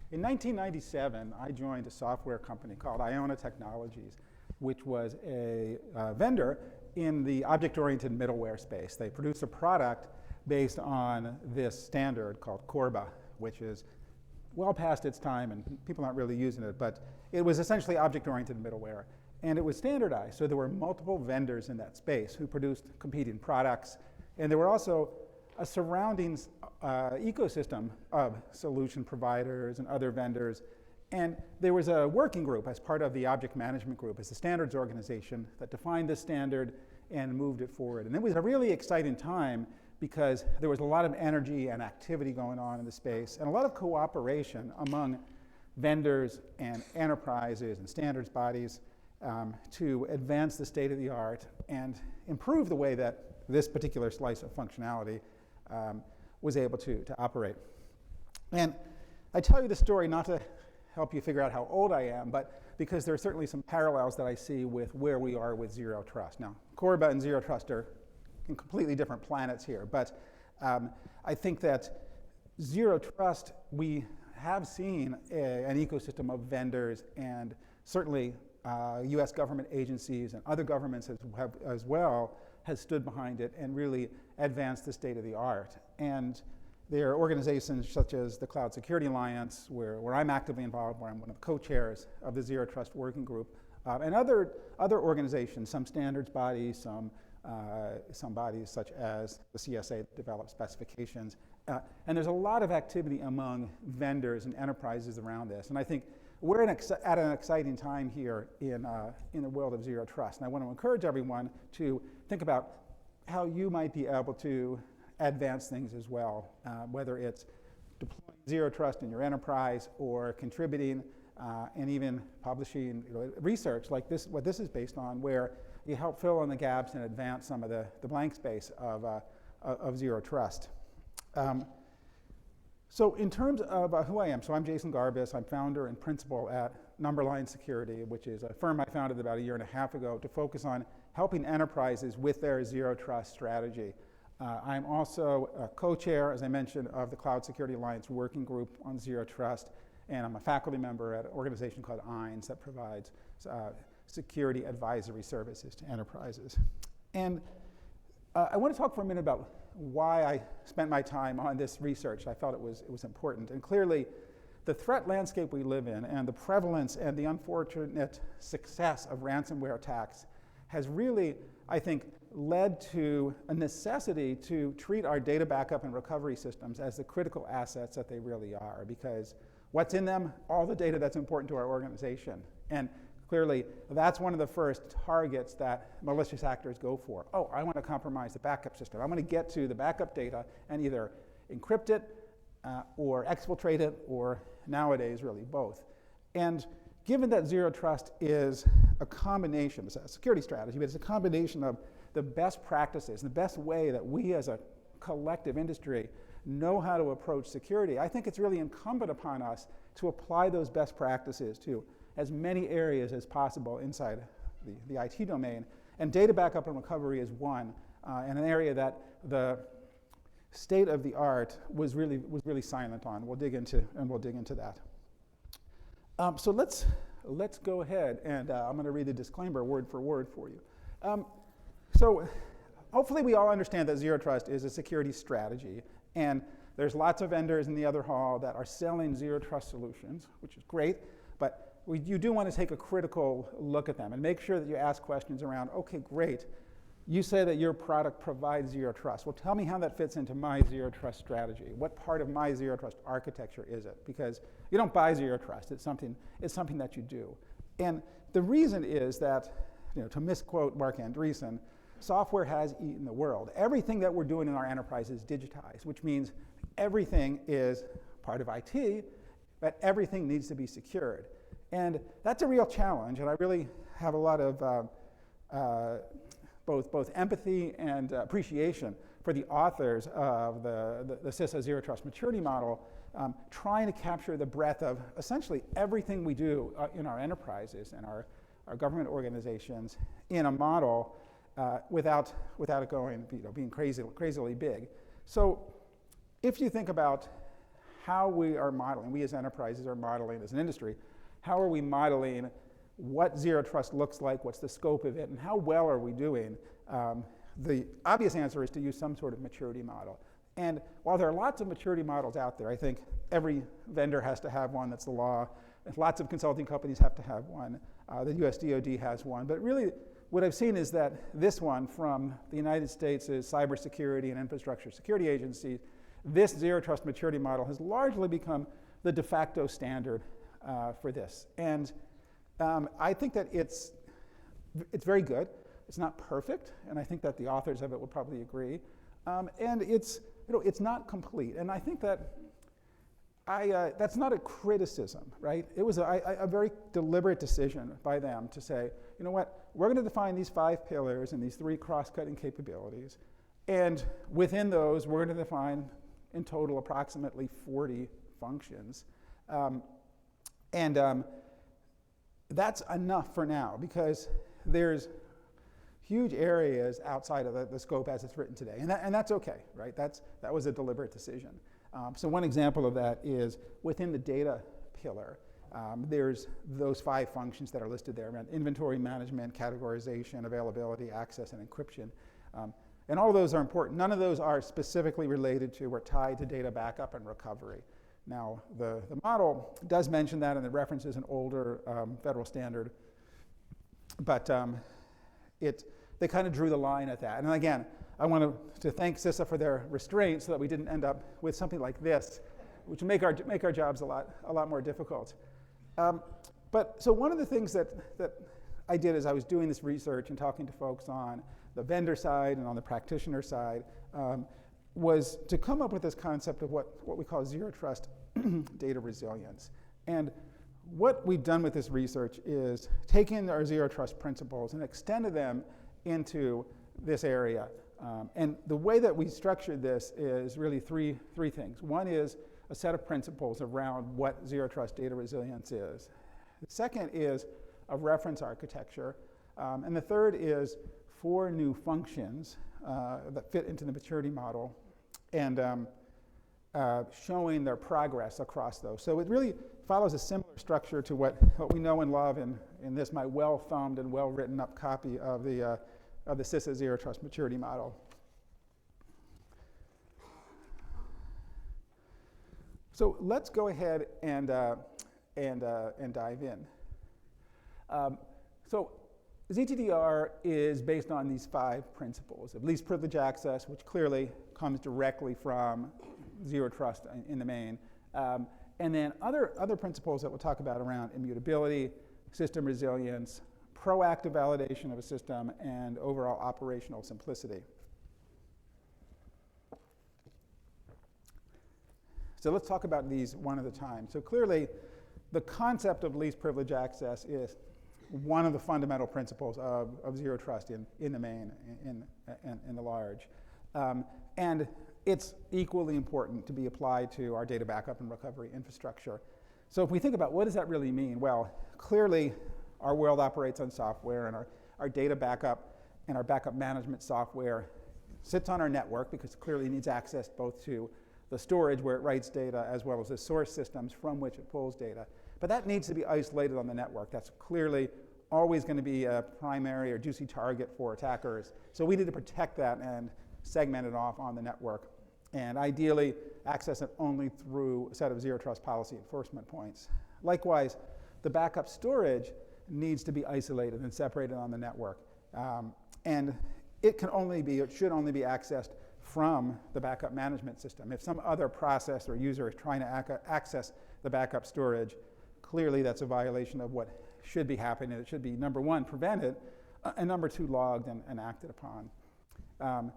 In 1997, I joined a software company called Iona Technologies, which was a vendor in the object-oriented middleware space. They produced a product based on this standard called Corba, which is well past its time and people aren't really using it, but it was essentially object-oriented middleware. And it was standardized, so there were multiple vendors in that space who produced competing products. And there were also a surrounding ecosystem of solution providers and other vendors. And there was a working group as part of the object management group, as the standards organization that defined this standard and moved it forward. And it was a really exciting time because there was a lot of energy and activity going on in the space and a lot of cooperation among vendors and enterprises and standards bodies to advance the state of the art and improve the way that this particular slice of functionality was able to operate. And I tell you the story not to help you figure out how old I am, but because there are certainly some parallels that I see with where we are with Zero Trust. Now, Corba and Zero Trust are in completely different planets here, but I think that Zero Trust, we have seen an ecosystem of vendors and certainly US government agencies and other governments as well has stood behind it and really advanced the state of the art. And there are organizations such as the Cloud Security Alliance, where I'm actively involved, where I'm one of the co-chairs of the Zero Trust Working Group, and other organizations, some standards bodies, some bodies such as the CSA that develop specifications. And there's a lot of activity among vendors and enterprises around this. And I think we're at an exciting time here in the world of Zero Trust. And I want to encourage everyone to think about how you might be able to advance things as well, whether it's deploying Zero Trust in your enterprise or contributing and even publishing research like this, what this is based on, where you help fill in the gaps and advance some of the blank space of Zero Trust. So in terms of who I am, so I'm Jason Garbus. I'm founder and principal at Numberline Security, which is a firm I founded about 1.5 years ago to focus on helping enterprises with their Zero Trust strategy. I'm also a co-chair, as I mentioned, of the Cloud Security Alliance Working Group on Zero Trust, and I'm a faculty member at an organization called INS that provides security advisory services to enterprises. And I want to talk for a minute about why I spent my time on this research. I felt it was important. And clearly, the threat landscape we live in and the prevalence and the unfortunate success of ransomware attacks has really, I think, led to a necessity to treat our data backup and recovery systems as the critical assets that they really are. Because what's in them? All the data that's important to our organization. And clearly, that's one of the first targets that malicious actors go for. Oh, I want to compromise the backup system. I want to get to the backup data and either encrypt it or exfiltrate it, or nowadays, really both. And given that Zero Trust is a combination, it's a security strategy, but it's a combination of the best practices, the best way that we as a collective industry know how to approach security, I think it's really incumbent upon us to apply those best practices to as many areas as possible inside the IT domain. And data backup and recovery is one, and an area that the state of the art was really silent on. We'll dig into that. So let's go ahead, and I'm going to read the disclaimer word for word for you. So hopefully we all understand that Zero Trust is a security strategy, and there's lots of vendors in the other hall that are selling Zero Trust solutions, which is great, but you do want to take a critical look at them and make sure that you ask questions around, okay, great, you say that your product provides Zero Trust. Well, tell me how that fits into my Zero Trust strategy. What part of my Zero Trust architecture is it? Because you don't buy Zero Trust, it's something that you do. And the reason is that, to misquote Mark Andreessen, software has eaten the world. Everything that we're doing in our enterprise is digitized, which means everything is part of IT, but everything needs to be secured. And that's a real challenge, and I really have a lot of both empathy and appreciation for the authors of the CISA Zero Trust Maturity Model, trying to capture the breadth of essentially everything we do in our enterprises and our government organizations in a model without it going, being crazily big. So if you think about how we are modeling, we as enterprises are modeling as an industry, how are we modeling what zero trust looks like, what's the scope of it, and how well are we doing? The obvious answer is to use some sort of maturity model. And while there are lots of maturity models out there, I think every vendor has to have one, that's the law. Lots of consulting companies have to have one. The US DoD has one. But really, what I've seen is that this one from the United States' Cybersecurity and Infrastructure Security Agency, this zero trust maturity model has largely become the de facto standard for this. And I think that it's very good. It's not perfect, and I think that the authors of it will probably agree. And it's not complete. And I think that that's not a criticism, right? It was a very deliberate decision by them to say, you know what, we're going to define these 5 pillars and these 3 cross-cutting capabilities. And within those, we're going to define, in total, approximately 40 functions. That's enough for now, because there's huge areas outside of the scope as it's written today. And that's okay, right? That was a deliberate decision. So one example of that is within the data pillar, there's those 5 functions that are listed there around inventory management, categorization, availability, access, and encryption. And all of those are important. None of those are specifically related to or tied to data backup and recovery. Now, the model does mention that, and it references an older federal standard, but they kind of drew the line at that. And again, I want to thank CISA for their restraint so that we didn't end up with something like this, which would make our jobs a lot more difficult. So one of the things that I did as I was doing this research and talking to folks on the vendor side and on the practitioner side was to come up with this concept of what we call zero trust data resilience. And what we've done with this research is taken our zero trust principles and extended them into this area. And the way that we structured this is really three things. One is a set of principles around what zero trust data resilience is. The second is a reference architecture. And the third is 4 new functions that fit into the maturity model and showing their progress across those. So it really follows a similar structure to what we know and love in this, my well-thumbed and well-written up copy of the CISA Zero Trust Maturity Model. So let's go ahead and dive in. So ZTDR is based on these 5 principles of least privilege access, which clearly comes directly from zero trust in the main, and then other principles that we'll talk about around immutability, system resilience, proactive validation of a system, and overall operational simplicity. So let's talk about these one at a time. So clearly, the concept of least privilege access is one of the fundamental principles of zero trust in the main, in the large. And it's equally important to be applied to our data backup and recovery infrastructure. So if we think about what does that really mean? Well, clearly, our world operates on software, and our data backup and our backup management software sits on our network because it clearly needs access both to the storage where it writes data as well as the source systems from which it pulls data. But that needs to be isolated on the network. That's clearly always going to be a primary or juicy target for attackers. So we need to protect that and segment it off on the network, and ideally access it only through a set of zero trust policy enforcement points. Likewise, the backup storage needs to be isolated and separated on the network. And it should only be accessed from the backup management system. If some other process or user is trying to access the backup storage, clearly that's a violation of what should be happening. It should be, number 1, prevented, and number 2, logged and acted upon.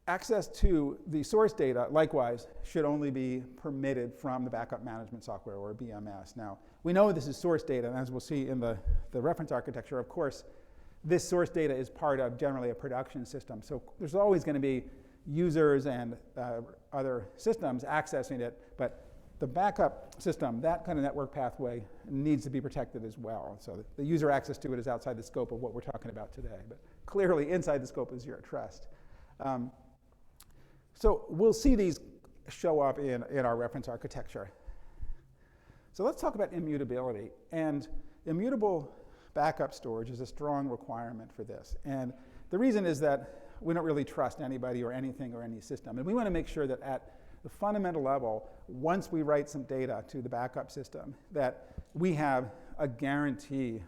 Access to the source data, likewise, should only be permitted from the backup management software, or BMS. Now, we know this is source data, and as we'll see in the reference architecture, of course, this source data is part of generally a production system. So there's always going to be users and other systems accessing it, but the backup system, that kind of network pathway, needs to be protected as well. So the user access to it is outside the scope of what we're talking about today, but clearly inside the scope of zero trust. So we'll see these show up in our reference architecture. So let's talk about immutability. And immutable backup storage is a strong requirement for this. And the reason is that we don't really trust anybody or anything or any system. And we want to make sure that at the fundamental level, once we write some data to the backup system, that we have a guarantee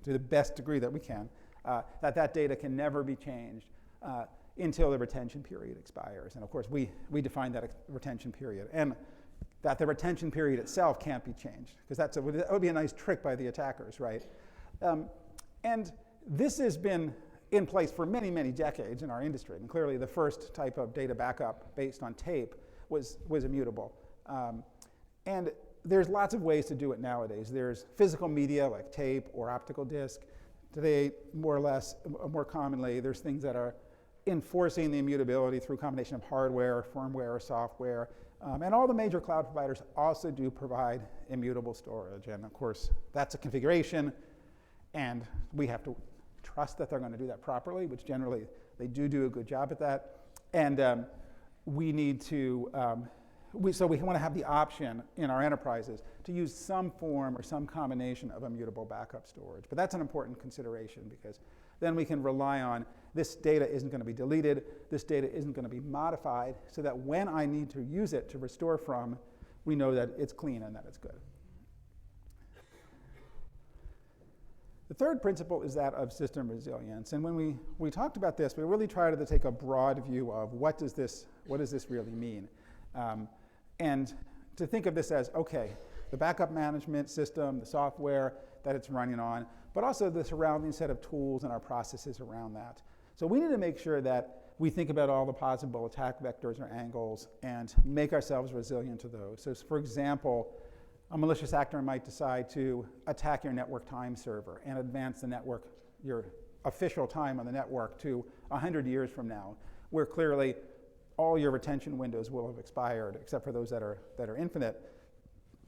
to the best degree that we can that that data can never be changed until the retention period expires. And of course, we define that retention period. And that the retention period itself can't be changed, because that would be a nice trick by the attackers, right? And this has been in place for many, many decades in our industry. And clearly, the first type of data backup based on tape was immutable. And there's lots of ways to do it nowadays. There's physical media like tape or optical disc. Today, more or less, more commonly, there's things that are enforcing the immutability through a combination of hardware, firmware, software. And all the major cloud providers also do provide immutable storage. And of course, that's a configuration, and we have to trust that they're going to do that properly, which generally they do a good job at that. And we need to, so we want to have the option in our enterprises to use some form or some combination of immutable backup storage. But that's an important consideration, because then we can rely on this data isn't going to be deleted, this data isn't going to be modified, so that when I need to use it to restore from, we know that it's clean and that it's good. The third principle is that of system resilience. And when we talked about this, we really tried to take a broad view of what does this really mean? And to think of this as, okay, the backup management system, the software that it's running on, but also the surrounding set of tools and our processes around that. So we need to make sure that we think about all the possible attack vectors or angles and make ourselves resilient to those. So for example, a malicious actor might decide to attack your network time server and advance the network, your official time on the network, to 100 years from now, where clearly all your retention windows will have expired, except for those that are infinite.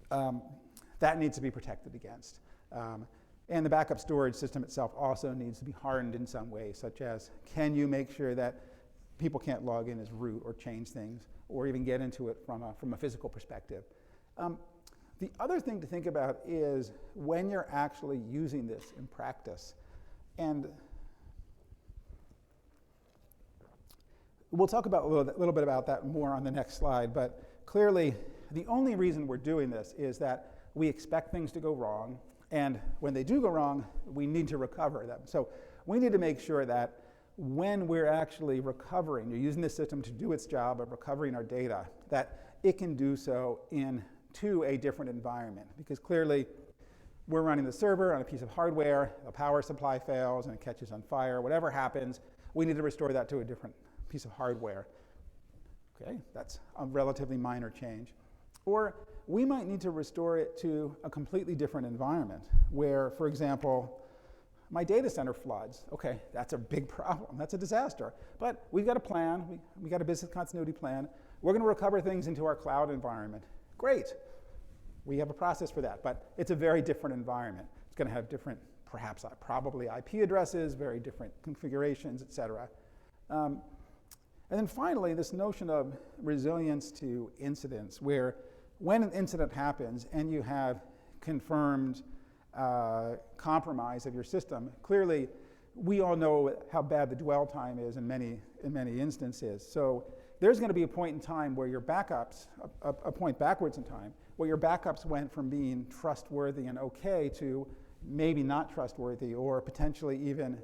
That needs to be protected against. And the backup storage system itself also needs to be hardened in some way, such as, can you make sure that people can't log in as root or change things, or even get into it from a physical perspective. The other thing to think about is when you're actually using this in practice. And we'll talk about a little bit about that more on the next slide, but clearly the only reason we're doing this is that we expect things to go wrong, and when they do go wrong, we need to recover them. So we need to make sure that when we're actually recovering, you're using this system to do its job of recovering our data, that it can do so into a different environment. Because clearly, we're running the server on a piece of hardware, the power supply fails and it catches on fire, whatever happens, we need to restore that to a different piece of hardware. Okay, that's a relatively minor change. Or we might need to restore it to a completely different environment where, for example, my data center floods. Okay, that's a big problem. That's a disaster. But we've got a plan. We got a business continuity plan. We're going to recover things into our cloud environment. Great. We have a process for that. But it's a very different environment. It's going to have different, perhaps probably IP addresses, very different configurations, et cetera. And then finally, this notion of resilience to incidents, where when an incident happens and you have confirmed compromise of your system, clearly we all know how bad the dwell time is in many instances. So there's going to be a point in time where your backups, a point backwards in time, where your backups went from being trustworthy and okay to maybe not trustworthy, or potentially even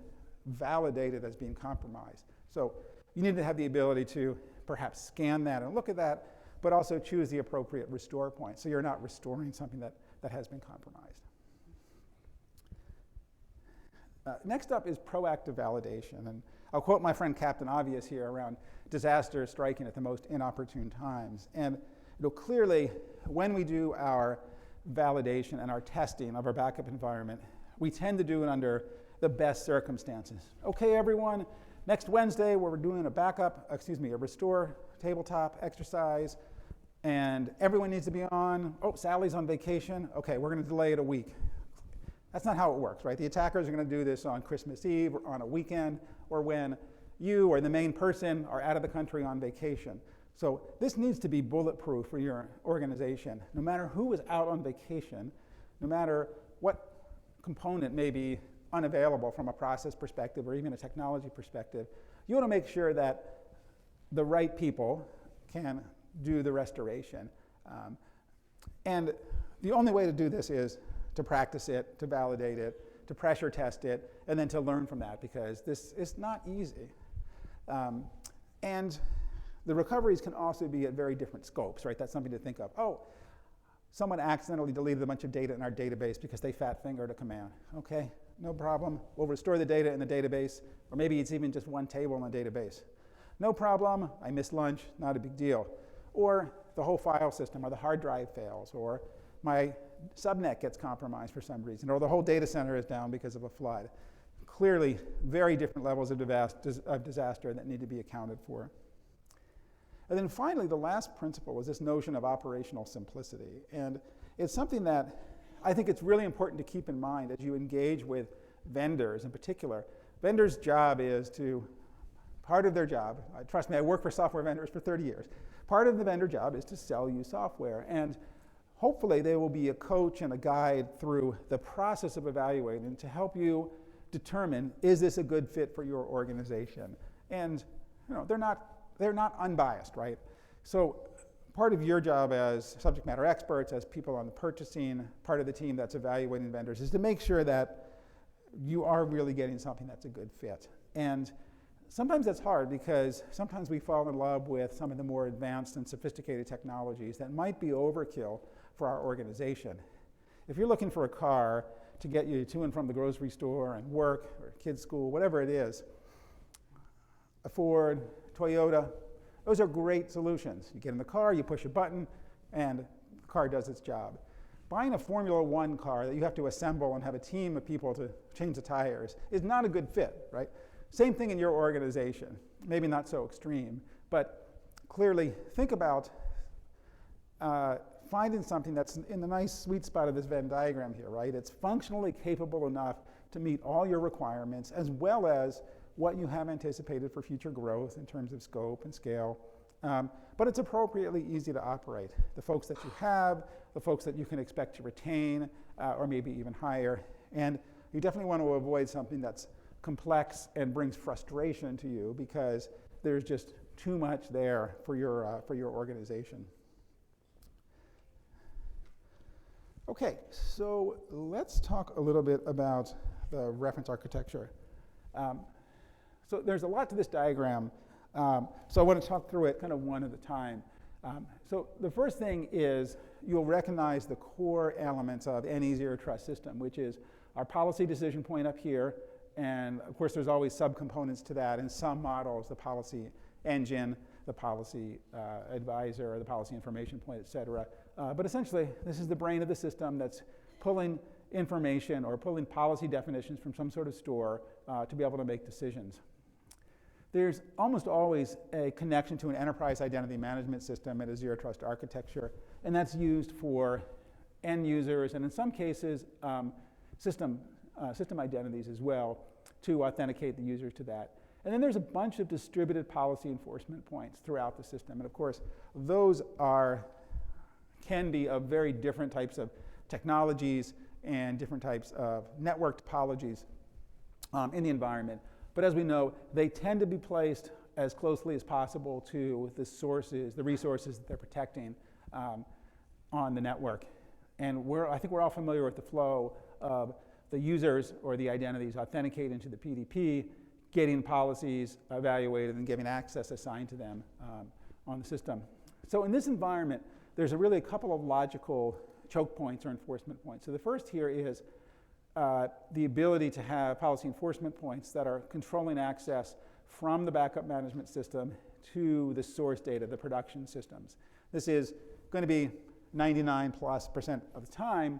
validated as being compromised. So you need to have the ability to perhaps scan that and look at that, but also choose the appropriate restore point, so you're not restoring something that has been compromised. Next up is proactive validation. And I'll quote my friend Captain Obvious here around disasters striking at the most inopportune times. And clearly, when we do our validation and our testing of our backup environment, we tend to do it under the best circumstances. Okay, everyone, next Wednesday we're doing a restore tabletop exercise, and everyone needs to be on. Oh, Sally's on vacation. Okay, we're going to delay it a week. That's not how it works, right? The attackers are going to do this on Christmas Eve or on a weekend, or when you or the main person are out of the country on vacation. So this needs to be bulletproof for your organization. No matter who is out on vacation, no matter what component may be unavailable from a process perspective or even a technology perspective, you want to make sure that the right people can do the restoration. And the only way to do this is to practice it, to validate it, to pressure test it, and then to learn from that, because this is not easy. And the recoveries can also be at very different scopes, right? That's something to think of. Oh, someone accidentally deleted a bunch of data in our database because they fat-fingered a command. Okay, no problem. We'll restore the data in the database, or maybe it's even just one table in the database. No problem, I missed lunch, not a big deal. Or the whole file system or the hard drive fails, or my subnet gets compromised for some reason, or the whole data center is down because of a flood. Clearly, very different levels of disaster that need to be accounted for. And then finally, the last principle is this notion of operational simplicity. And it's something that I think it's really important to keep in mind as you engage with vendors in particular. Vendors' job is to, part of their job, trust me, I worked for software vendors for 30 years. Part of the vendor job is to sell you software. And hopefully they will be a coach and a guide through the process of evaluating to help you determine, is this a good fit for your organization? And they're not unbiased, right? So part of your job as subject matter experts, as people on the purchasing part of the team that's evaluating vendors, is to make sure that you are really getting something that's a good fit. And sometimes that's hard because sometimes we fall in love with some of the more advanced and sophisticated technologies that might be overkill for our organization. If you're looking for a car to get you to and from the grocery store and work or kids' school, whatever it is, a Ford, Toyota, those are great solutions. You get in the car, you push a button, and the car does its job. Buying a Formula One car that you have to assemble and have a team of people to change the tires is not a good fit, right? Same thing in your organization. Maybe not so extreme, but clearly think about finding something that's in the nice sweet spot of this Venn diagram here, right? It's functionally capable enough to meet all your requirements as well as what you have anticipated for future growth in terms of scope and scale. But it's appropriately easy to operate. The folks that you have, the folks that you can expect to retain, or maybe even hire. And you definitely want to avoid something that's complex and brings frustration to you because there's just too much there for your organization. Okay, so let's talk a little bit about the reference architecture. So there's a lot to this diagram, so I want to talk through it kind of one at a time. So the first thing is you'll recognize the core elements of any zero trust system, which is our policy decision point up here, and of course there's always subcomponents to that. In some models, the policy engine, the policy advisor, or the policy information point, et cetera. But essentially, this is the brain of the system that's pulling information or pulling policy definitions from some sort of store to be able to make decisions. There's almost always a connection to an enterprise identity management system in a zero trust architecture, and that's used for end users, and in some cases, system identities as well, to authenticate the users to that. And then there's a bunch of distributed policy enforcement points throughout the system, and of course, those can be of very different types of technologies and different types of network topologies in the environment. But as we know, they tend to be placed as closely as possible to the sources, the resources that they're protecting on the network. And I think we're all familiar with the flow of the users or the identities authenticating to the PDP, getting policies evaluated and giving access assigned to them on the system. So in this environment, there's really a couple of logical choke points or enforcement points. So the first here is the ability to have policy enforcement points that are controlling access from the backup management system to the source data, the production systems. This is going to be 99+% of the time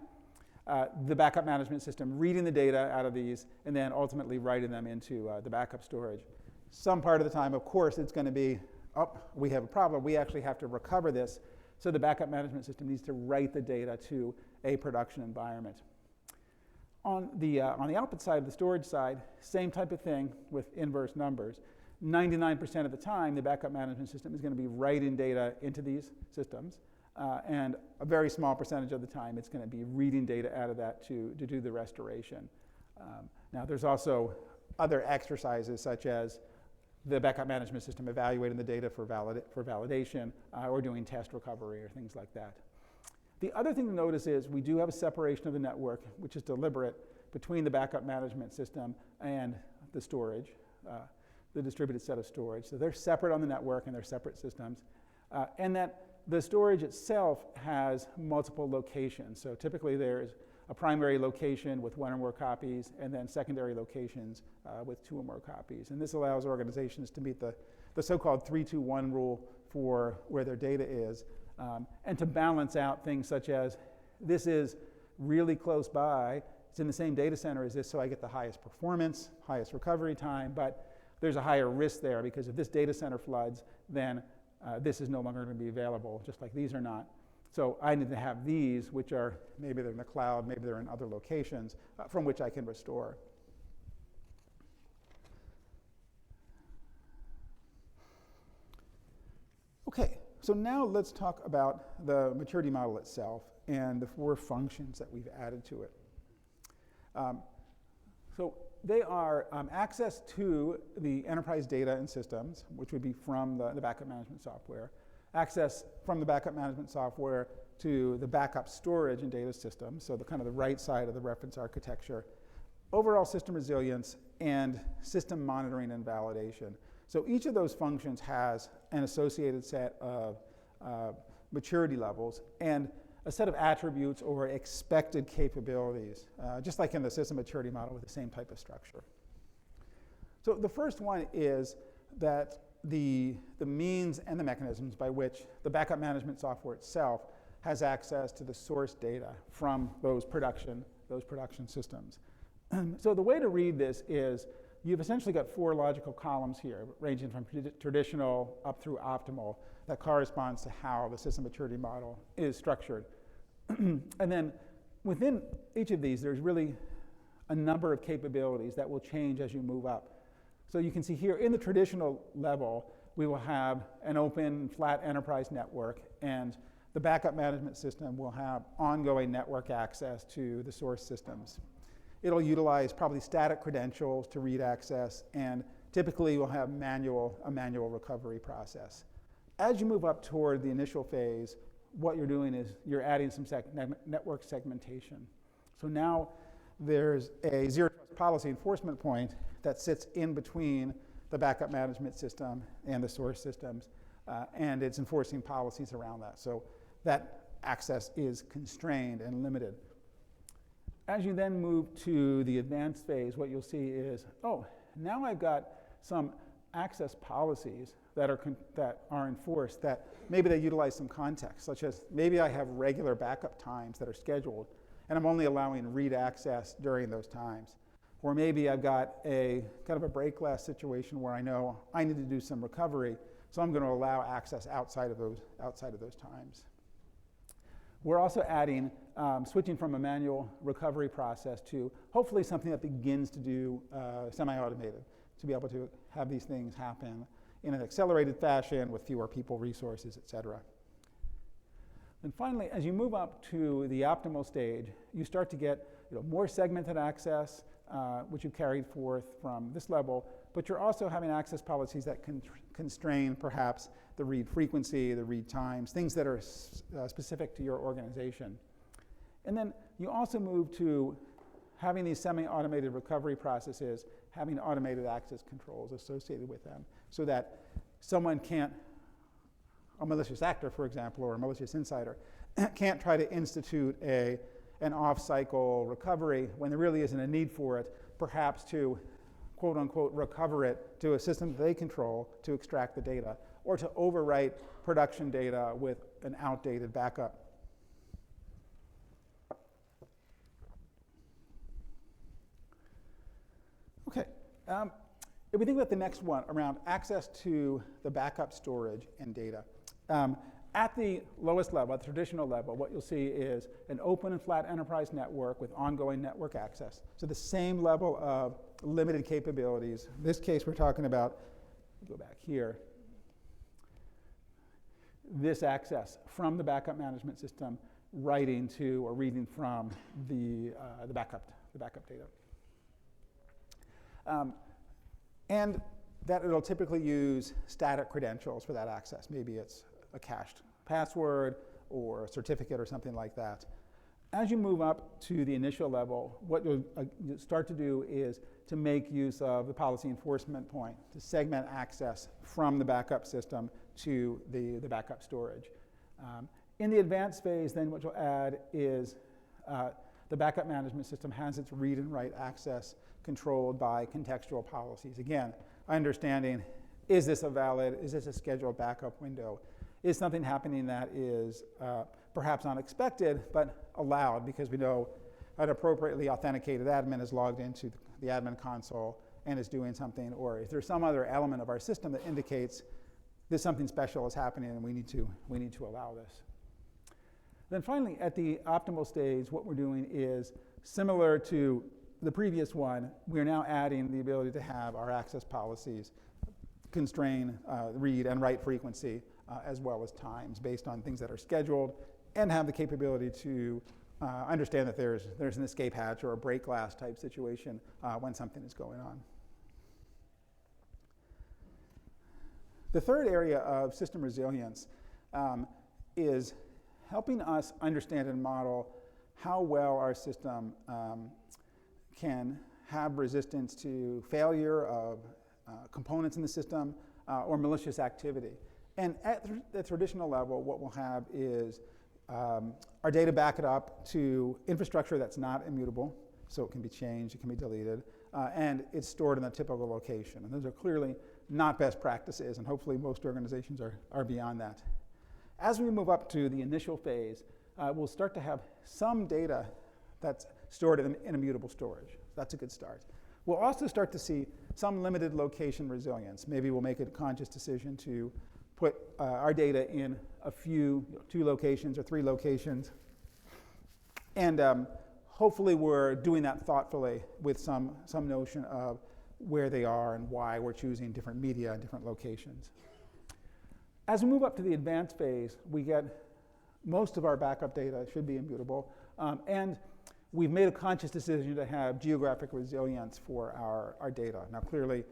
the backup management system reading the data out of these and then ultimately writing them into the backup storage. Some part of the time, of course, it's going to be, oh, we have a problem. We actually have to recover this. So the backup management system needs to write the data to a production environment. On the output side, the storage side, same type of thing with inverse numbers. 99% of the time, the backup management system is going to be writing data into these systems. And a very small percentage of the time, it's going to be reading data out of that to do the restoration. Now, there's also other exercises, such as the backup management system evaluating the data for validation, or doing test recovery or things like that. The other thing to notice is we do have a separation of the network, which is deliberate, between the backup management system and the storage, the distributed set of storage. So they're separate on the network and they're separate systems. And that the storage itself has multiple locations. So typically there's a primary location with one or more copies, and then secondary locations with two or more copies. And this allows organizations to meet the so-called 3-2-1 rule for where their data is, and to balance out things such as, this is really close by, it's in the same data center as this, so I get the highest performance, highest recovery time, but there's a higher risk there, because if this data center floods, then this is no longer going to be available, just like these are not. So I need to have these, which are, maybe they're in the cloud, maybe they're in other locations, from which I can restore. Okay, so now let's talk about the maturity model itself and the 4 functions that we've added to it. So they are access to the enterprise data and systems, which would be from the backup management software, access from the backup management software to the backup storage and data systems, so the kind of the right side of the reference architecture, overall system resilience, and system monitoring and validation. So each of those functions has an associated set of maturity levels and a set of attributes or expected capabilities, just like in the system maturity model with the same type of structure. So the first one is that the means and the mechanisms by which the backup management software itself has access to the source data from those production systems. So the way to read this is, you've essentially got 4 logical columns here, ranging from traditional up through optimal, that corresponds to how the system maturity model is structured. And then within each of these, there's really a number of capabilities that will change as you move up. So you can see here, in the traditional level, we will have an open, flat enterprise network, and the backup management system will have ongoing network access to the source systems. It'll utilize probably static credentials to read access, and typically will have a manual recovery process. As you move up toward the initial phase, what you're doing is you're adding some network segmentation. So now there's a zero trust policy enforcement point that sits in between the backup management system and the source systems, and it's enforcing policies around that. So that access is constrained and limited. As you then move to the advanced phase, what you'll see is, oh, now I've got some access policies that are enforced, that maybe they utilize some context, such as maybe I have regular backup times that are scheduled, and I'm only allowing read access during those times. Or maybe I've got a kind of a break glass situation where I know I need to do some recovery, so I'm going to allow access outside of those times. We're also adding, switching from a manual recovery process to hopefully something that begins to do semi-automated, to be able to have these things happen in an accelerated fashion with fewer people, resources, et cetera. And finally, as you move up to the optimal stage, you start to get more segmented access, which you carried forth from this level, but you're also having access policies that can constrain perhaps the read frequency, the read times, things that are specific to your organization. And then you also move to having these semi-automated recovery processes, having automated access controls associated with them, so that someone can't, a malicious actor, for example, or a malicious insider, can't try to institute an off-cycle recovery when there really isn't a need for it, perhaps to quote-unquote recover it to a system that they control to extract the data, or to overwrite production data with an outdated backup. Okay, if we think about the next one around access to the backup storage and data, at the lowest level, at the traditional level, what you'll see is an open and flat enterprise network with ongoing network access. So the same level of limited capabilities. In this case, we're talking about go back here, this access from the backup management system writing to or reading from the backup data. And that it'll typically use static credentials for that access. Maybe it's a cached password or a certificate or something like that. As you move up to the initial level, what you'll start to do is to make use of the policy enforcement point to segment access from the backup system to the backup storage. In the advanced phase, then what you'll add is the backup management system has its read and write access controlled by contextual policies. Again, understanding, is this a scheduled backup window? Is something happening that is perhaps unexpected, but allowed because we know an appropriately authenticated admin is logged into the admin console and is doing something, or is there some other element of our system that indicates that something special is happening and we need to allow this. Then finally, at the optimal stage, what we're doing is similar to the previous one. We're now adding the ability to have our access policies constrain read and write frequency as well as times based on things that are scheduled, and have the capability to understand that there's an escape hatch or a break glass type situation when something is going on. The third area of system resilience is helping us understand and model how well our system can have resistance to failure of components in the system or malicious activity. And at the traditional level, what we'll have is our data back it up to infrastructure that's not immutable, so it can be changed, it can be deleted, and it's stored in a typical location. And those are clearly not best practices, and hopefully most organizations are beyond that. As we move up to the initial phase, we'll start to have some data that's stored in immutable storage. That's a good start. We'll also start to see some limited location resilience. Maybe we'll make a conscious decision to put our data in a few, 2 locations or 3 locations. And hopefully we're doing that thoughtfully with some notion of where they are and why we're choosing different media and different locations. As we move up to the advanced phase, we get most of our backup data should be immutable. And we've made a conscious decision to have geographic resilience for our data. Now clearly,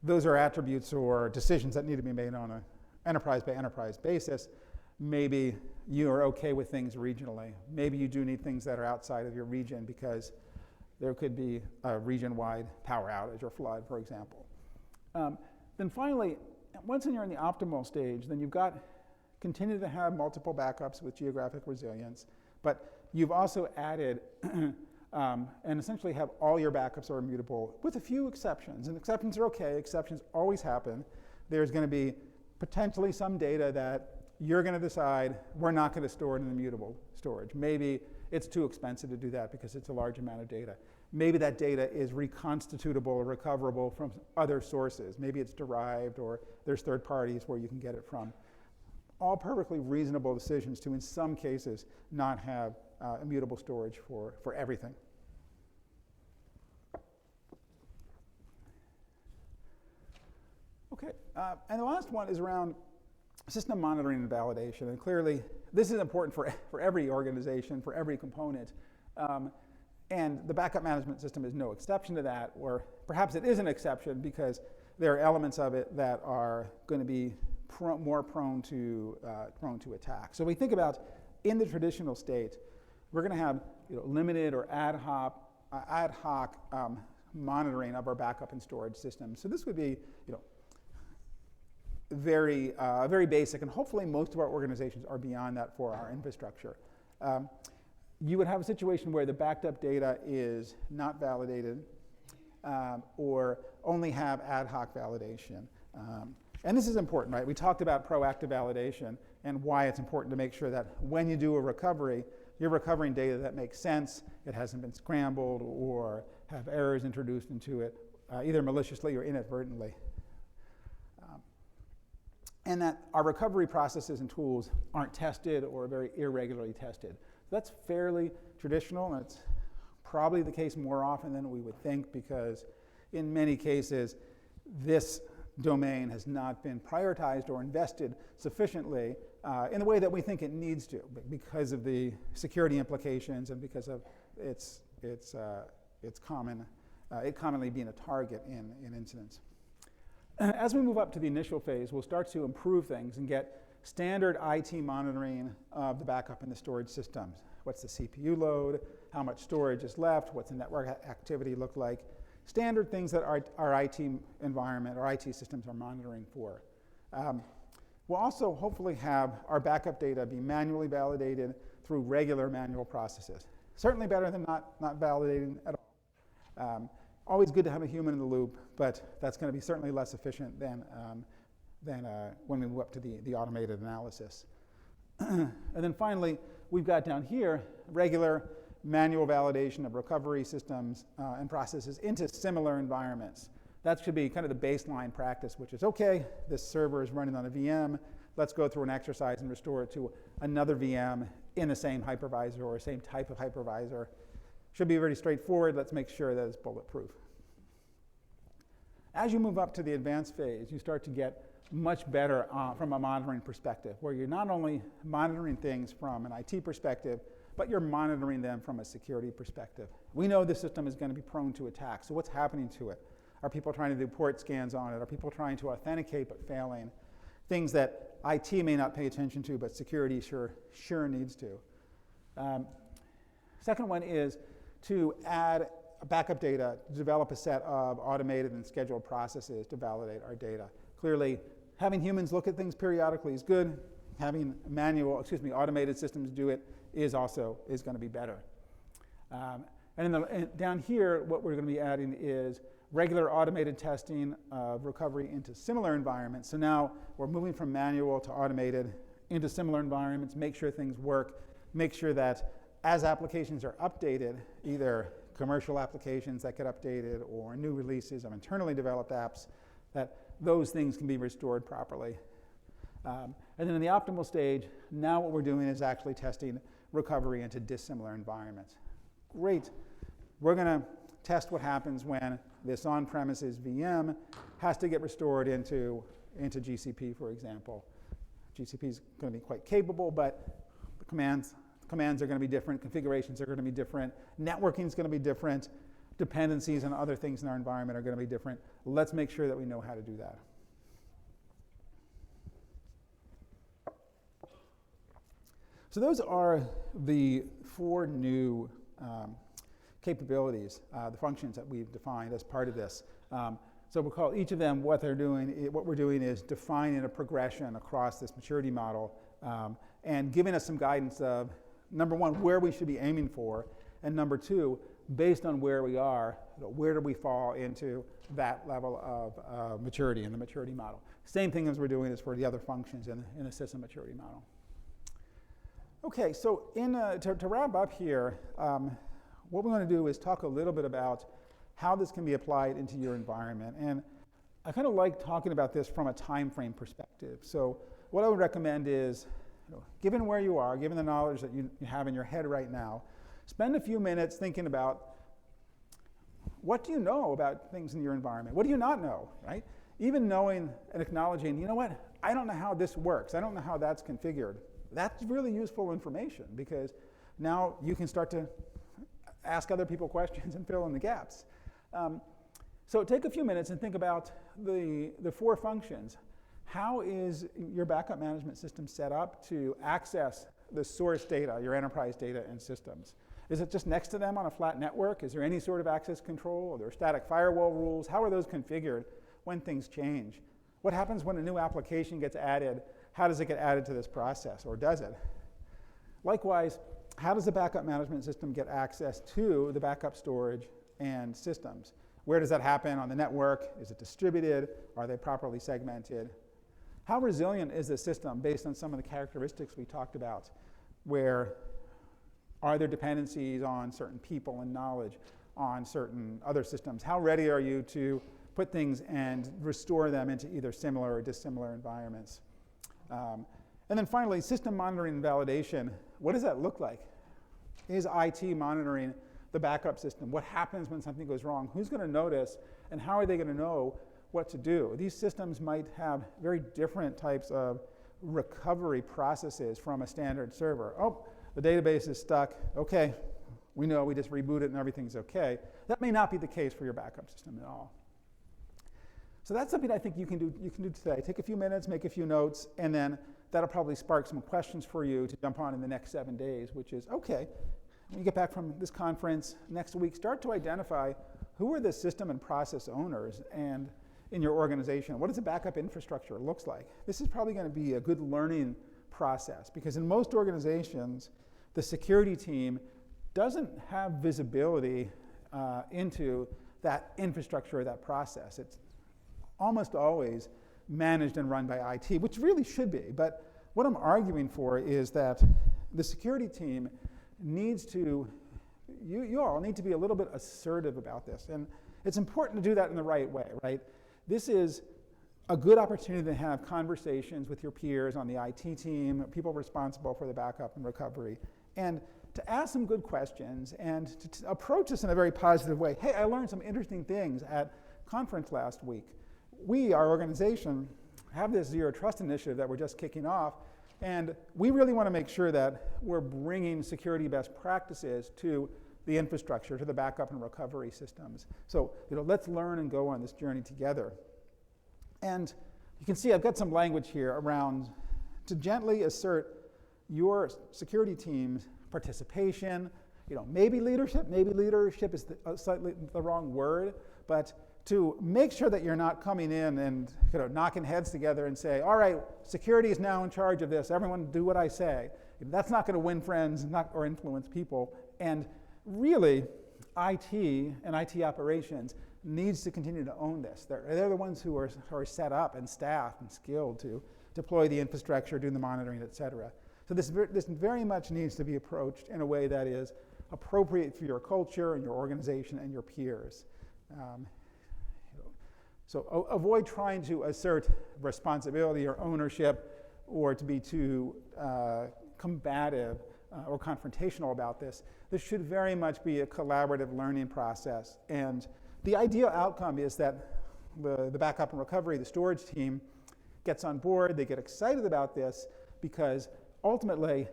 those are attributes or decisions that need to be made on an enterprise by enterprise basis. Maybe you are okay with things regionally. Maybe you do need things that are outside of your region because there could be a region-wide power outage or flood, for example. Then finally, once you're in the optimal stage, then you've got continue to have multiple backups with geographic resilience, but you've also added and essentially have all your backups are immutable with a few exceptions. And exceptions are okay, exceptions always happen. There's going to be potentially some data that you're going to decide we're not going to store it in immutable storage. Maybe it's too expensive to do that because it's a large amount of data. Maybe that data is reconstitutable or recoverable from other sources. Maybe it's derived or there's third parties where you can get it from. All perfectly reasonable decisions to, in some cases, not have immutable storage for everything. Okay, and the last one is around system monitoring and validation. And clearly, this is important for every organization, for every component. And the backup management system is no exception to that, or perhaps it is an exception because there are elements of it that are going to be more prone to attack. So we think about in the traditional state, we're going to have limited or ad hoc monitoring of our backup and storage systems. So this would be very basic, and hopefully most of our organizations are beyond that for our infrastructure. You would have a situation where the backed up data is not validated or only have ad hoc validation. And this is important, right? We talked about proactive validation and why it's important to make sure that when you do a recovery, you're recovering data that makes sense, it hasn't been scrambled or have errors introduced into it, either maliciously or inadvertently. And that our recovery processes and tools aren't tested or very irregularly tested. So that's fairly traditional, and it's probably the case more often than we would think because in many cases, this domain has not been prioritized or invested sufficiently in the way that we think it needs to, because of the security implications and because of its commonly being a target in incidents. As we move up to the initial phase, we'll start to improve things and get standard IT monitoring of the backup and the storage systems. What's the CPU load? How much storage is left? What's the network activity look like? Standard things that our IT environment, our IT systems are monitoring for. We'll also hopefully have our backup data be manually validated through regular manual processes. Certainly better than not validating at all. Always good to have a human in the loop, but that's going to be certainly less efficient than when we move up to the automated analysis. And then finally, we've got down here regular manual validation of recovery systems and processes into similar environments. That should be kind of the baseline practice, which is, okay, this server is running on a VM. Let's go through an exercise and restore it to another VM in the same hypervisor or same type of hypervisor. Should be very straightforward. Let's make sure that it's bulletproof. As you move up to the advanced phase, you start to get much better from a monitoring perspective, where you're not only monitoring things from an IT perspective, but you're monitoring them from a security perspective. We know the system is going to be prone to attack, so what's happening to it? Are people trying to do port scans on it? Are people trying to authenticate but failing? Things that IT may not pay attention to, but security sure needs to. Second one is to add backup data, to develop a set of automated and scheduled processes to validate our data. Clearly, having humans look at things periodically is good. Having automated systems do it is going to be better. And down here, what we're going to be adding is regular automated testing of recovery into similar environments. So now we're moving from manual to automated into similar environments, make sure things work, make sure that as applications are updated, either commercial applications that get updated or new releases of internally developed apps, that those things can be restored properly. And then in the optimal stage, now what we're doing is actually testing recovery into dissimilar environments. Great. We're going to test what happens when this on-premises VM has to get restored into GCP, for example. GCP is going to be quite capable, but the commands are going to be different, configurations are going to be different, networking is going to be different, dependencies and other things in our environment are going to be different. Let's make sure that we know how to do that. So those are the 4 new capabilities, the functions that we've defined as part of this. So we'll call each of them what they're doing. What we're doing is defining a progression across this maturity model and giving us some guidance of, number 1, where we should be aiming for, and number 2, based on where we are, where do we fall into that level of maturity in the maturity model. Same thing as we're doing is for the other functions in the system maturity model. Okay, so to wrap up here, what we're going to do is talk a little bit about how this can be applied into your environment. And I kind of like talking about this from a time frame perspective. So what I would recommend is, given where you are, given the knowledge that you have in your head right now, spend a few minutes thinking about what do you know about things in your environment? What do you not know, right? Even knowing and acknowledging, you know what, I don't know how this works. I don't know how that's configured. That's really useful information because now you can start to ask other people questions and fill in the gaps. So take a few minutes and think about the 4 functions. How is your backup management system set up to access the source data, your enterprise data and systems? Is it just next to them on a flat network? Is there any sort of access control? Are there static firewall rules? How are those configured when things change? What happens when a new application gets added? How does it get added to this process, or does it? Likewise, how does the backup management system get access to the backup storage and systems? Where does that happen on the network? Is it distributed? Are they properly segmented? How resilient is the system based on some of the characteristics we talked about? Where are there dependencies on certain people and knowledge on certain other systems? How ready are you to put things and restore them into either similar or dissimilar environments? And then finally, system monitoring and validation. What does that look like? Is IT monitoring the backup system? What happens when something goes wrong? Who's going to notice? And how are they going to know what to do. These systems might have very different types of recovery processes from a standard server. Oh, the database is stuck. Okay, we know, we just reboot it and everything's okay. That may not be the case for your backup system at all. So that's something I think you can do today. Take a few minutes, make a few notes, and then that'll probably spark some questions for you to jump on in the next 7 days, which is, okay, when you get back from this conference next week, start to identify who are the system and process owners and in your organization. What does a backup infrastructure looks like? This is probably going to be a good learning process, because in most organizations, the security team doesn't have visibility into that infrastructure or that process. It's almost always managed and run by IT, which really should be. But what I'm arguing for is that the security team needs to, you all need to be a little bit assertive about this. And it's important to do that in the right way, right? This is a good opportunity to have conversations with your peers on the IT team, people responsible for the backup and recovery, and to ask some good questions and to approach this in a very positive way. Hey, I learned some interesting things at conference last week. We, our organization, have this Zero Trust initiative that we're just kicking off, and we really want to make sure that we're bringing security best practices to the infrastructure, to the backup and recovery systems. So, let's learn and go on this journey together. And you can see I've got some language here around to gently assert your security team's participation. Maybe leadership is slightly the wrong word, but to make sure that you're not coming in and knocking heads together and say, all right, security is now in charge of this, everyone do what I say. That's not going to win friends or influence people. And really, IT and IT operations needs to continue to own this. They're the ones who are set up and staffed and skilled to deploy the infrastructure, do the monitoring, et cetera. So this very much needs to be approached in a way that is appropriate for your culture and your organization and your peers. So avoid trying to assert responsibility or ownership or to be too combative or confrontational about this. This should very much be a collaborative learning process. And the ideal outcome is that the backup and recovery, the storage team, gets on board, they get excited about this because ultimately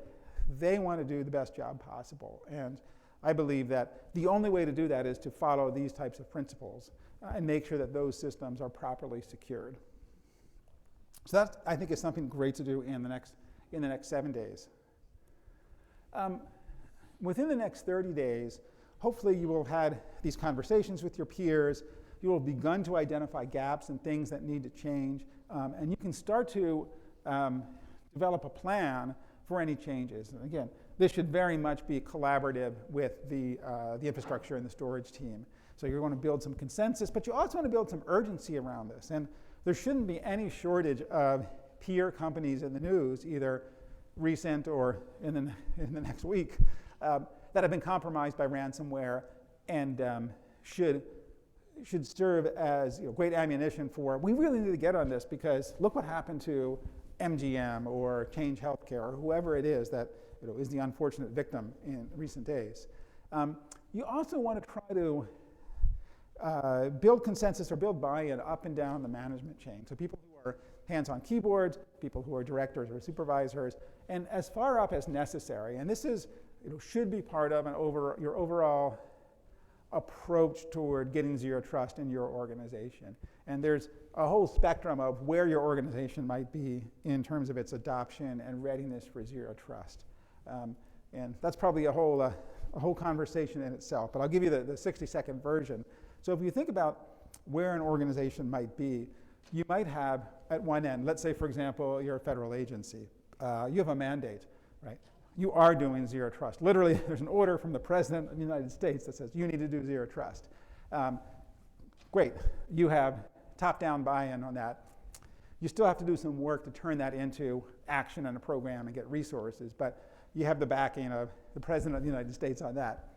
they want to do the best job possible. And I believe that the only way to do that is to follow these types of principles and make sure that those systems are properly secured. So that, I think, is something great to do in the next 7 days. Within the next 30 days, hopefully you will have had these conversations with your peers, you will have begun to identify gaps and things that need to change, and you can start to develop a plan for any changes. And again, this should very much be collaborative with the infrastructure and the storage team. So you're going to build some consensus, but you also want to build some urgency around this. And there shouldn't be any shortage of peer companies in the news, either recent or in the next week, that have been compromised by ransomware and should serve as great ammunition for, we really need to get on this because look what happened to MGM or Change Healthcare or whoever it is that is the unfortunate victim in recent days. You also want to try to build consensus or build buy-in up and down the management chain. So people who are hands-on keyboards, people who are directors or supervisors, and as far up as necessary. And this is, should be part of your overall approach toward getting Zero Trust in your organization. And there's a whole spectrum of where your organization might be in terms of its adoption and readiness for Zero Trust. And that's probably a whole conversation in itself, but I'll give you the 60-second version. So if you think about where an organization might be, you might have at one end, let's say, for example, you're a federal agency. You have a mandate, right? You are doing Zero Trust. Literally, there's an order from the President of the United States that says you need to do Zero Trust. Great, you have top-down buy-in on that. You still have to do some work to turn that into action and a program and get resources, but you have the backing of the President of the United States on that.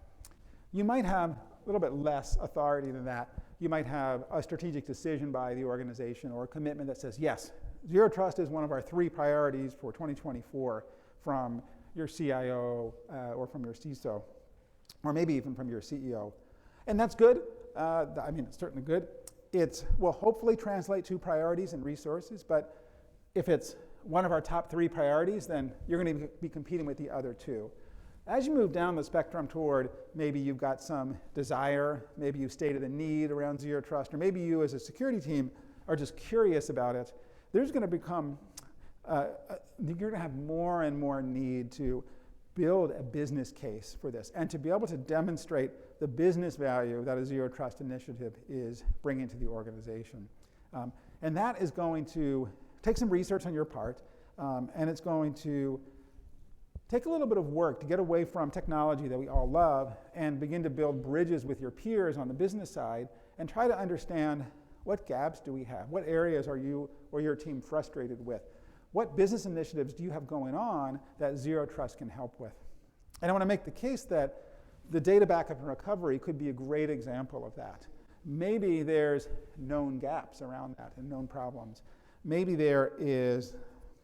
You might have a little bit less authority than that. You might have a strategic decision by the organization or a commitment that says, yes, Zero Trust is one of our 3 priorities for 2024 from your CIO or from your CISO, or maybe even from your CEO. And that's good. It's certainly good. it will hopefully translate to priorities and resources, but if it's one of our top 3 priorities, then you're going to be competing with the other 2. As you move down the spectrum toward maybe you've got some desire, maybe you've stated a need around Zero Trust, or maybe you as a security team are just curious about it, there's going to become, you're going to have more and more need to build a business case for this and to be able to demonstrate the business value that a Zero Trust initiative is bringing to the organization. And that is going to take some research on your part, and it's going to take a little bit of work to get away from technology that we all love and begin to build bridges with your peers on the business side and try to understand what gaps do we have? What areas are you or your team frustrated with? What business initiatives do you have going on that Zero Trust can help with? And I want to make the case that the data backup and recovery could be a great example of that. Maybe there's known gaps around that and known problems. Maybe there is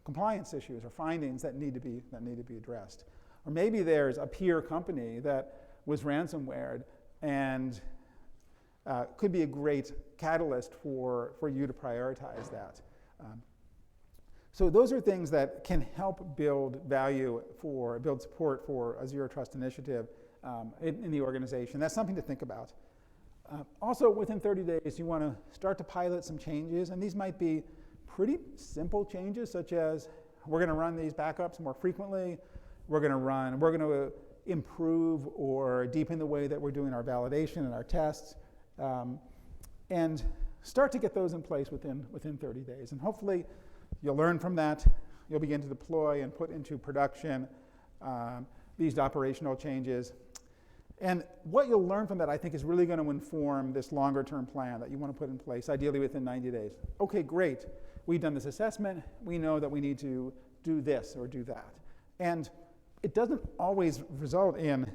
compliance issues or findings that need to be addressed. Or maybe there's a peer company that was ransomwared and could be a great catalyst for you to prioritize that. So those are things that can help build build support for a Zero Trust initiative in the organization. That's something to think about. Also, within 30 days, you want to start to pilot some changes, and these might be pretty simple changes, such as we're going to run these backups more frequently, we're going to improve or deepen the way that we're doing our validation and our tests, and start to get those in place within 30 days. And hopefully you'll learn from that, you'll begin to deploy and put into production these operational changes. And what you'll learn from that, I think, is really going to inform this longer-term plan that you want to put in place, ideally within 90 days. Okay, great. We've done this assessment. We know that we need to do this or do that. And it doesn't always result in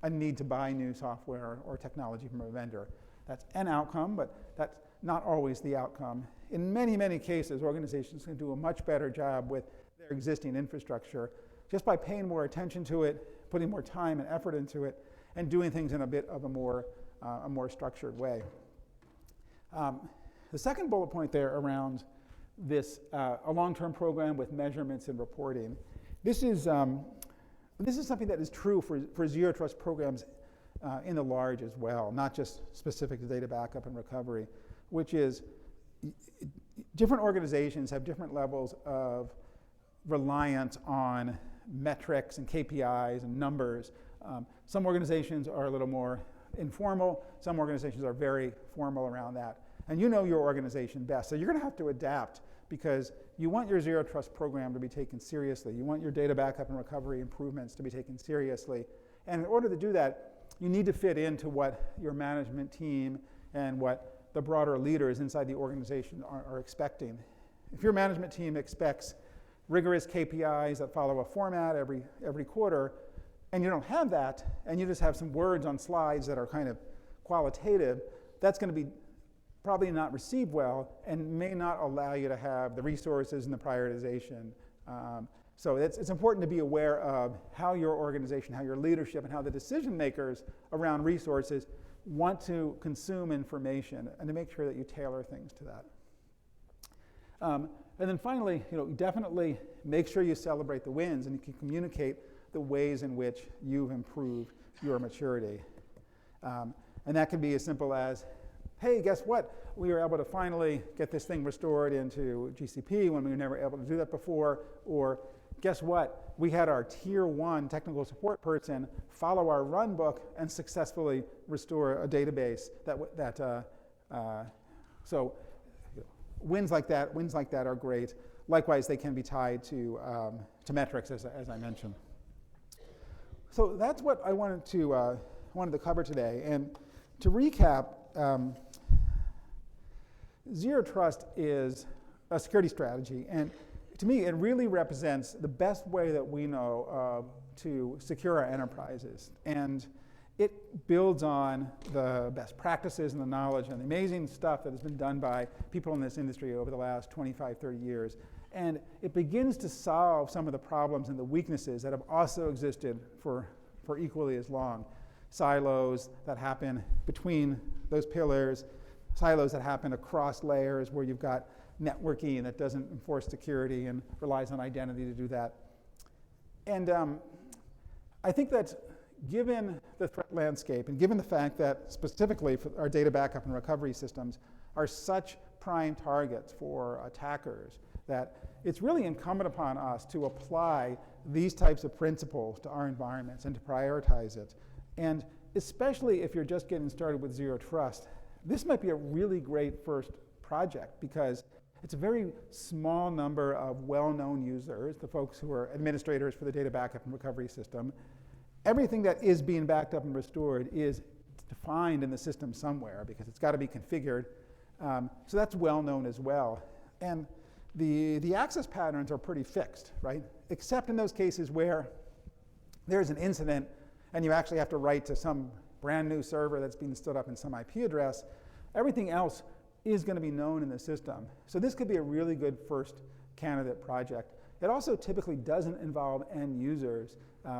a need to buy new software or technology from a vendor. That's an outcome, but that's not always the outcome. In many, many cases, organizations can do a much better job with their existing infrastructure just by paying more attention to it, putting more time and effort into it, and doing things in a bit of a more structured way. The second bullet point there around this, a long-term program with measurements and reporting. This is something that is true for Zero Trust programs in the large as well, not just specific to data backup and recovery, which is different organizations have different levels of reliance on metrics and KPIs and numbers. Some organizations are a little more informal. Some organizations are very formal around that. And you know your organization best. So you're going to have to adapt because you want your Zero Trust program to be taken seriously. You want your data backup and recovery improvements to be taken seriously. And in order to do that, you need to fit into what your management team and what the broader leaders inside the organization are expecting. If your management team expects rigorous KPIs that follow a format every quarter, and you don't have that, and you just have some words on slides that are kind of qualitative, that's going to be probably not received well and may not allow you to have the resources and the prioritization. So it's important to be aware of how your organization, how your leadership, and how the decision makers around resources want to consume information, and to make sure that you tailor things to that. And then finally, definitely make sure you celebrate the wins and you can communicate the ways in which you've improved your maturity. And that can be as simple as, hey, guess what? We were able to finally get this thing restored into GCP when we were never able to do that before. Or guess what? We had our tier 1 technical support person follow our run book and successfully restore a database so wins like that are great. Likewise, they can be tied to metrics, as I mentioned. So that's what I wanted to cover today. And to recap, Zero Trust is a security strategy, and to me, it really represents the best way that we know of to secure our enterprises. And it builds on the best practices and the knowledge and the amazing stuff that has been done by people in this industry over the last 25, 30 years. And it begins to solve some of the problems and the weaknesses that have also existed for equally as long. Silos that happen between those pillars, silos that happen across layers where you've got networking that doesn't enforce security and relies on identity to do that. And I think that given the threat landscape and given the fact that specifically for our data backup and recovery systems are such prime targets for attackers, that it's really incumbent upon us to apply these types of principles to our environments and to prioritize it. And especially if you're just getting started with Zero Trust, this might be a really great first project because it's a very small number of well-known users, the folks who are administrators for the data backup and recovery system. Everything that is being backed up and restored is defined in the system somewhere because it's got to be configured. So that's well known as well. And the access patterns are pretty fixed, right? Except in those cases where there's an incident and you actually have to write to some brand new server that's being stood up in some IP address. Everything else is going to be known in the system. So this could be a really good first candidate project. It also typically doesn't involve end users,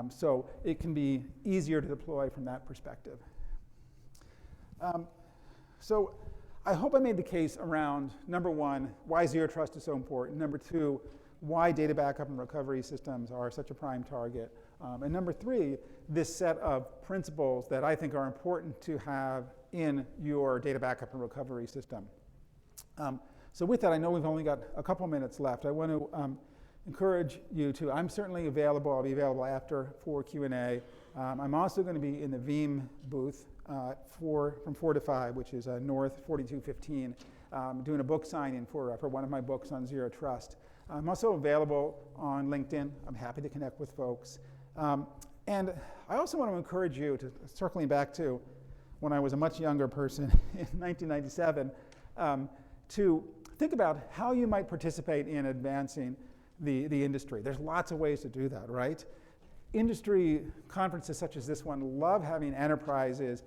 so it can be easier to deploy from that perspective. So I hope I made the case around, number one, why Zero Trust is so important. Number two, why data backup and recovery systems are such a prime target. And number three, this set of principles that I think are important to have in your data backup and recovery system. So with that, I know we've only got a couple minutes left. I want to encourage you to, I'm certainly available, I'll be available after for Q&A. I'm also going to be in the Veeam booth from 4 to 5, which is North 4215, doing a book signing for one of my books on Zero Trust. I'm also available on LinkedIn. I'm happy to connect with folks. And I also want to encourage you to, circling back to when I was a much younger person in 1997, to think about how you might participate in advancing the industry. There's lots of ways to do that, right? Industry conferences such as this one love having enterprises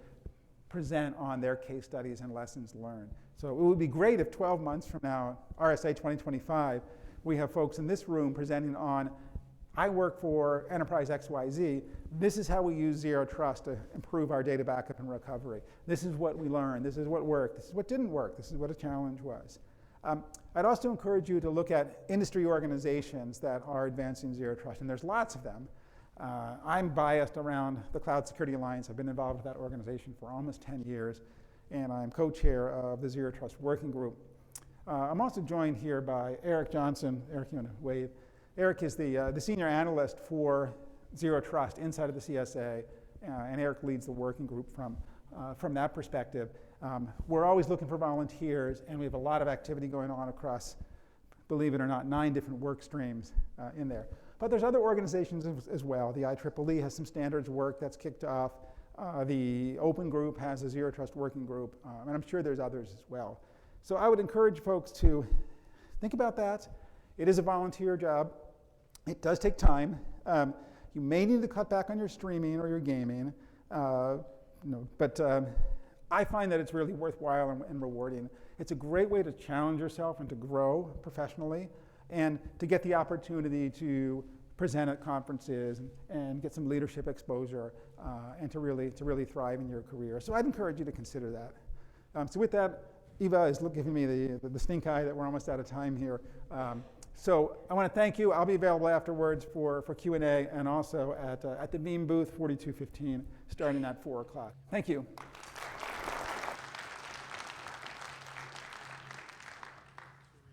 present on their case studies and lessons learned. So it would be great if 12 months from now, RSA 2025, we have folks in this room presenting on, I work for Enterprise XYZ. This is how we use Zero Trust to improve our data backup and recovery. This is what we learned. This is what worked. This is what didn't work. This is what a challenge was. I'd also encourage you to look at industry organizations that are advancing Zero Trust, and there's lots of them. I'm biased around the Cloud Security Alliance. I've been involved with that organization for almost 10 years, and I'm co-chair of the Zero Trust Working Group. I'm also joined here by Eric Johnson. Eric, you want to wave? Eric is the senior analyst for Zero Trust inside of the CSA, and Eric leads the working group from that perspective. We're always looking for volunteers, and we have a lot of activity going on across, believe it or not, 9 different work streams in there. But there's other organizations as well. The IEEE has some standards work that's kicked off. The Open Group has a Zero Trust working group, and I'm sure there's others as well. So I would encourage folks to think about that. It is a volunteer job. It does take time. You may need to cut back on your streaming or your gaming, but I find that it's really worthwhile and rewarding. It's a great way to challenge yourself and to grow professionally and to get the opportunity to present at conferences and get some leadership exposure and to really thrive in your career. So I'd encourage you to consider that. So with that, Eva is giving me the stink eye that we're almost out of time here. So I want to thank you. I'll be available afterwards for Q&A and also at the Veeam booth 4215 starting at 4 o'clock. Thank you.